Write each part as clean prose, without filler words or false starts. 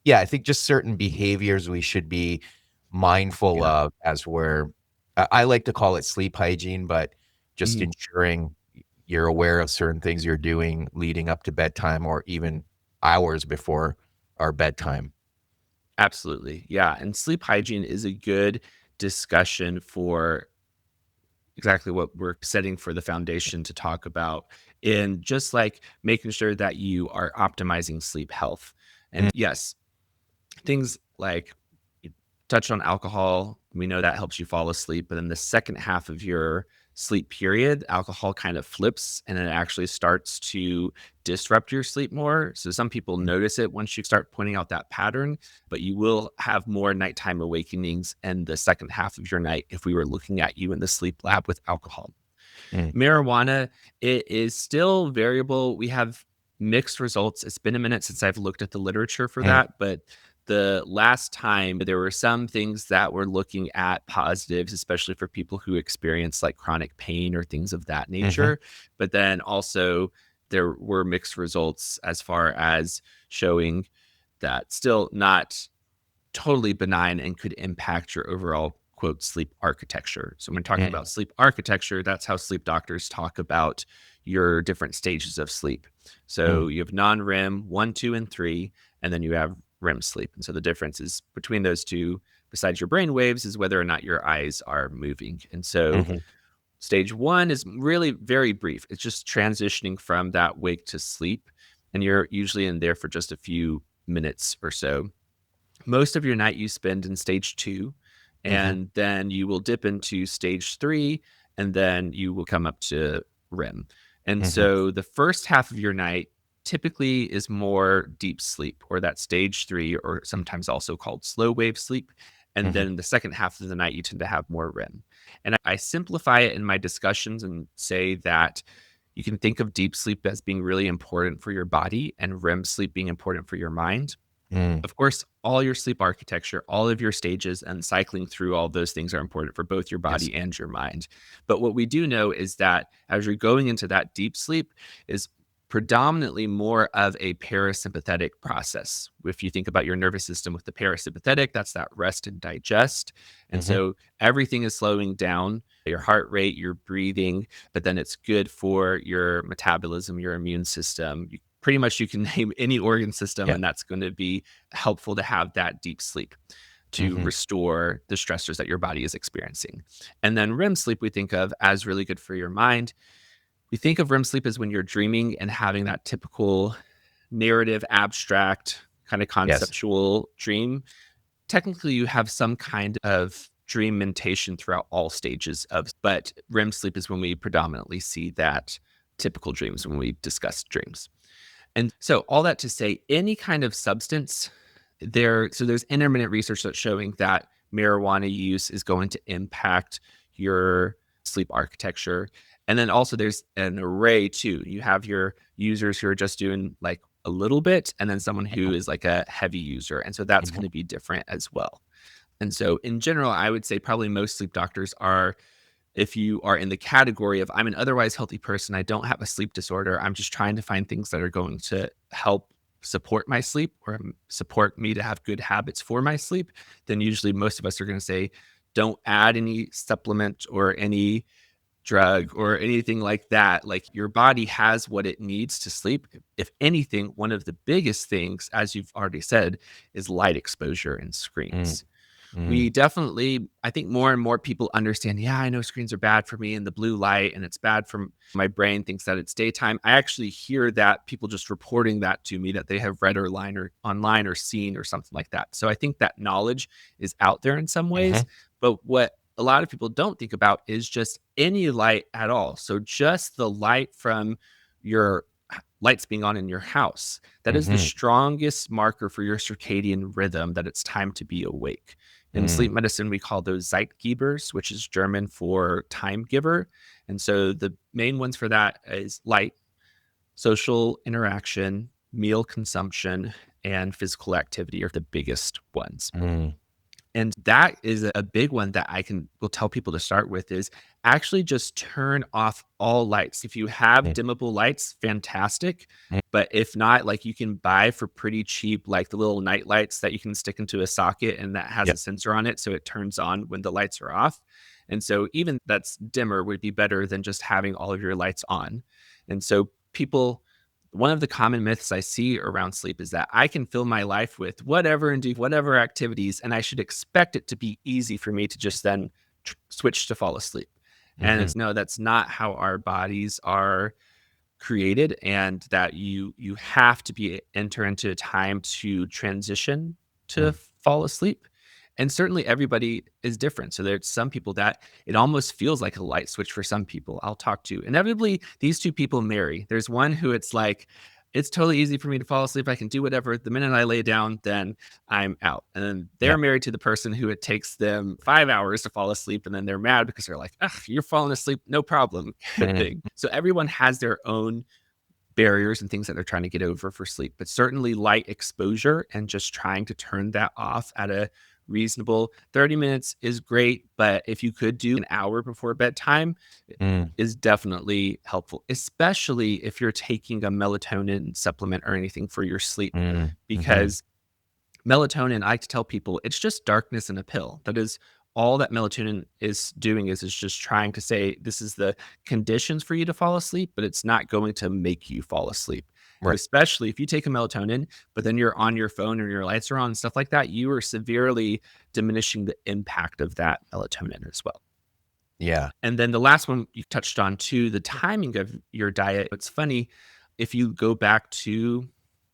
Yeah, I think just certain behaviors we should be mindful Yeah. of as I like to call it sleep hygiene, but just Mhm. ensuring you're aware of certain things you're doing leading up to bedtime or even hours before our bedtime. Absolutely. Yeah. And sleep hygiene is a good discussion for exactly what we're setting for the foundation to talk about in just like making sure that you are optimizing sleep health. And Mm, yes, things like you touched on alcohol. We know that helps you fall asleep. But in the second half of your sleep period, alcohol kind of flips and it actually starts to disrupt your sleep more. So some people mm, notice it once you start pointing out that pattern, but you will have more nighttime awakenings in the second half of your night if we were looking at you in the sleep lab with alcohol. mm, Marijuana, it is still variable. We have mixed results. It's been a minute since I've looked at the literature for mm, that, but the last time there were some things that were looking at positives, especially for people who experience like chronic pain or things of that mhm. nature. But then also there were mixed results as far as showing that still not totally benign and could impact your overall quote sleep architecture. So when we're talking about Mm, sleep architecture, that's how sleep doctors talk about your different stages of sleep. mm, So you have non-REM 1, 2, and 3, and then you have REM sleep. And so the difference is between those two, besides your brain waves, is whether or not your eyes are moving. And so mhm. stage 1 is really very brief. It's just transitioning from that wake to sleep. And you're usually in there for just a few minutes or so. Most of your night you spend in stage 2, Mhm, and then you will dip into stage 3, and then you will come up to REM. And mhm, so the first half of your night typically is more deep sleep, or that stage 3, or sometimes also called slow wave sleep. And mhm. then the second half of the night, you tend to have more REM. And I simplify it in my discussions and say that you can think of deep sleep as being really important for your body and REM sleep being important for your mind. Mm, Of course, all your sleep architecture, all of your stages, and cycling through all those things are important for both your yes. body and your mind. But what we do know is that as you're going into that deep sleep, is predominantly more of a parasympathetic process. If you think about your nervous system with the parasympathetic, that's that rest and digest. And Mhm, so everything is slowing down your heart rate, your breathing, but then it's good for your metabolism, your immune system. Pretty much you can name any organ system, yeah. and that's going to be helpful to have that deep sleep to Mhm, restore the stressors that your body is experiencing. And then REM sleep, we think of as really good for your mind. We think of REM sleep as when you're dreaming and having that typical narrative, abstract, kind of yes. conceptual dream. Technically, you have some kind of dream mentation throughout all stages of, but REM sleep is when we predominantly see that typical dreams when we discuss dreams. And so all that to say, any kind of substance there's intermittent research that's showing that marijuana use is going to impact your sleep architecture. And then also there's an array too. You have your users who are just doing like a little bit, and then someone who is like a heavy user. And so that's Mhm, going to be different as well. And so in general, I would say probably most sleep doctors are, if you are in the category of I'm an otherwise healthy person, I don't have a sleep disorder, I'm just trying to find things that are going to help support my sleep or support me to have good habits for my sleep, then usually most of us are going to say, don't add any supplement or any drug or anything like that. Like your body has what it needs to sleep. If anything, one of the biggest things, as you've already said, is light exposure and mm, screens. We mm, definitely, I think more and more people understand, yeah, I know screens are bad for me and the blue light and it's bad for my brain thinks that it's daytime. I actually hear that people just reporting that to me that they have read or line or online or seen or something like that. So I think that knowledge is out there in some ways. mhm, But what a lot of people don't think about is just any light at all. So just the light from your lights being on in your house. That is the mhm, strongest marker for your circadian rhythm that it's time to be awake. In mm, sleep medicine, we call those Zeitgebers, which is German for time giver. And so the main ones for that is light, social interaction, meal consumption, and physical activity are the biggest ones. mm. And that is a big one that will tell people to start with is actually just turn off all lights. If you have Mm, dimmable lights, fantastic. mm, But if not, like you can buy for pretty cheap, like the little night lights that you can stick into a socket and that has yeah. a sensor on it. So it turns on when the lights are off. And so even that's dimmer would be better than just having all of your lights on. And so one of the common myths I see around sleep is that I can fill my life with whatever and do whatever activities, and I should expect it to be easy for me to just then switch to fall asleep. And Mhm, it's no, that's not how our bodies are created, and that you have to be enter into a time to transition to mm, fall asleep. And certainly everybody is different. So there's some people that it almost feels like a light switch for some people. I'll talk to inevitably these two people marry. There's one who it's like it's totally easy for me to fall asleep. I can do whatever. The minute I lay down, then I'm out. And then yeah. they're married to the person who it takes them 5 hours to fall asleep. And then they're mad because they're like, ugh, you're falling asleep. No problem. Good Mm, thing. So everyone has their own barriers and things that they're trying to get over for sleep. But certainly light exposure and just trying to turn that off at a reasonable 30 minutes is great. But if you could do an hour before bedtime, mm, is definitely helpful, especially if you're taking a melatonin supplement or anything for your sleep, mm, mhm, because melatonin, I like to tell people, it's just darkness in a pill. That is all that melatonin is doing is just trying to say this is the conditions for you to fall asleep, but it's not going to make you fall asleep. And right. especially if you take a melatonin, but then you're on your phone or your lights are on and stuff like that, you are severely diminishing the impact of that melatonin as well. Yeah. And then the last one you touched on too, the timing of your diet. It's funny if you go back to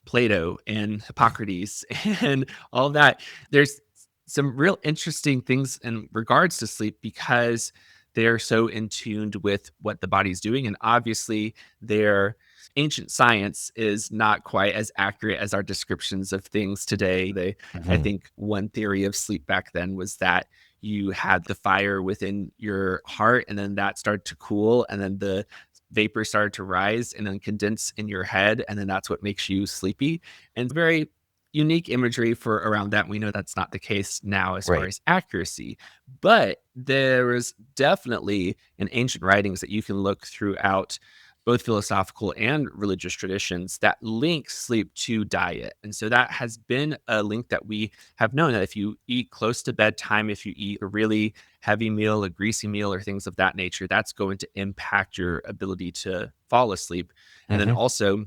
Plato and Hippocrates and all that, there's some real interesting things in regards to sleep because they're so in tuned with what the body's doing. And obviously, their ancient science is not quite as accurate as our descriptions of things today. I Mhm, think one theory of sleep back then was that you had the fire within your heart and then that started to cool and then the vapor started to rise and then condense in your head and then that's what makes you sleepy, and very unique imagery for around that. We know that's not the case now as far right. as accuracy, but there is definitely in ancient writings that you can look throughout both philosophical and religious traditions that link sleep to diet. And so that has been a link that we have known that if you eat close to bedtime, if you eat a really heavy meal, a greasy meal, or things of that nature, that's going to impact your ability to fall asleep. And then Mhm, also,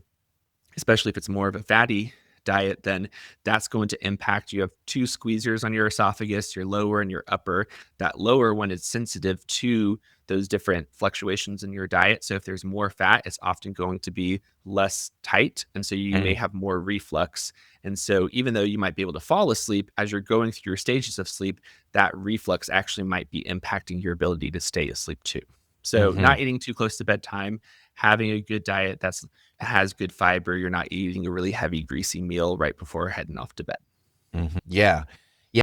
especially if it's more of a fatty diet, then that's going to impact. You have two squeezers on your esophagus, your lower and your upper. That lower one is sensitive to those different fluctuations in your diet. So if there's more fat, it's often going to be less tight. And so you may mm, have more reflux. And so even though you might be able to fall asleep as you're going through your stages of sleep, that reflux actually might be impacting your ability to stay asleep too. So mhm, not eating too close to bedtime, having a good diet that's has good fiber. You're not eating a really heavy, greasy meal right before heading off to bed. mhm. Yeah.